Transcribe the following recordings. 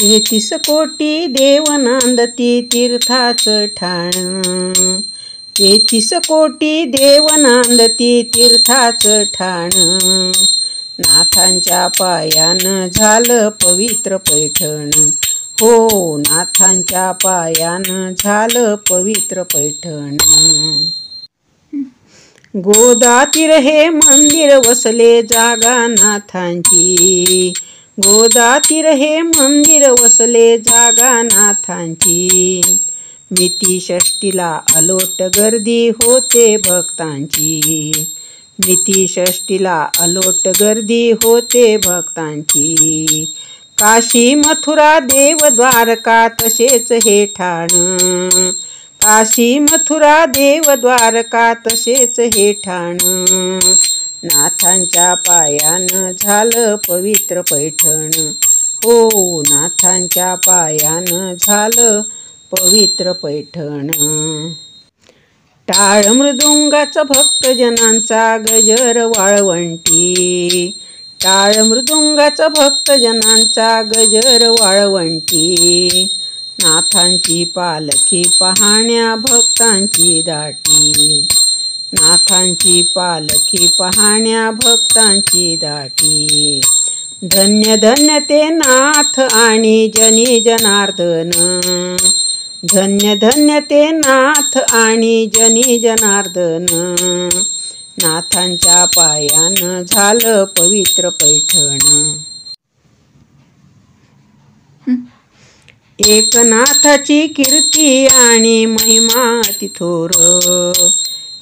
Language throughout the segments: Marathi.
तेहतीस कोटी देव नांदती तीर्थाच ठाण, 33 कोटी देव नांदती तीर्थाच ठाण, नाथांच्या पायानं झालं पवित्र पैठण, हो नाथांच्या पायानं झालं पवित्र पैठण. गोदातीर हे मंदिर वसले जागा नाथांची, गोदातीर हे मंदिर वसले जागा नाथांची, मिती षष्टीला अलोट गर्दी होते भक्तांची, मिती षष्टीला अलोट गर्दी होते भक्तांची. काशी मथुरा देव द्वारका तसेच हे ठाण, काशी मथुरा देव द्वारका तसेच हे ठाण, नाथांच्या पायानं झालं पवित्र पैठण, हो नाथांच्या पायानं झालं पवित्र पैठण. टाळ मृदुंगाचा भक्तजनांचा गजर वाळवंटी, टाळ मृदुंगाचा भक्तजनांचा गजर वाळवंटी, नाथांची पालखी पाहण्या भक्तांची दाटी, नाथांची पालखी पाहण्या भक्तांची दाटी. धन्य धन्य ते नाथ आणि जनी जनार्दन, धन्य धन्य ते नाथ आणि जनी जनार्दन, नाथांच्या पायानं झालं पवित्र पैठण. एकनाथाची कीर्ती आणि महिमा अति थोर,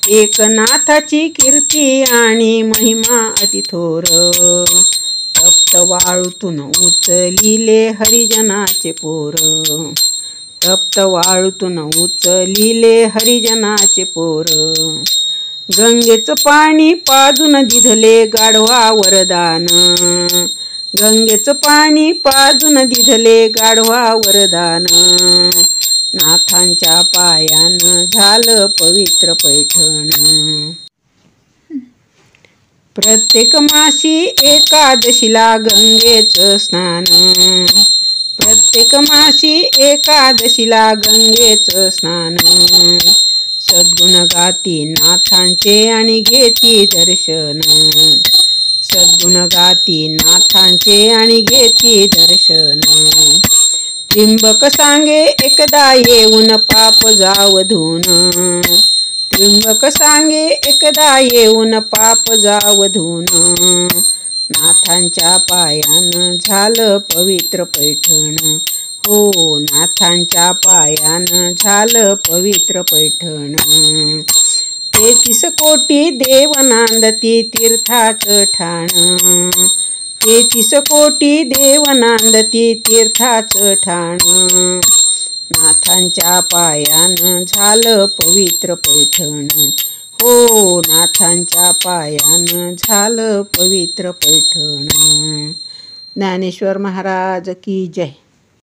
एकनाथाची कीर्ती आणि महिमा अति थोर, तप्त वाळूतून उचलिले हरिजनाचे पोर, तप्त वाळूतून उचलिले हरिजनाचे पोर, गंगेचं पाणी पाजून दिधले गाढवा वरदान, गंगेचं पाणी पाजून दिधले गाढवा वरदान, नाथांच्या पायानं झालं पवित्र पैठण. प्रत्येक मासी एकादशीला गंगेचं स्नान, प्रत्येक मासी एकादशीला गंगेचं स्नान, सद्गुण गाती नाथांचे आणि घेती दर्शन, सद्गुण गाती नाथांचे आणि घेती दर्शन. त्रिंबक सांगे एकदा येऊन पाप जाव धुन, त्रिंबक सांगे एकदा येऊन पाप जाव धुन, नाथांच्या पायानं झालं पवित्र पैठण, हो नाथांच्या पायानं झालं पवित्र पैठण. 33 कोटी देव नांदती तीर्थाच ठाण, 33 कोटी देव नांदती तीर्थाच ठाण, नाथांच्या पायानं झालं पवित्र पैठण, हो नाथांच्या पायानं झालं पवित्र पैठण. ज्ञानेश्वर महाराज की जय.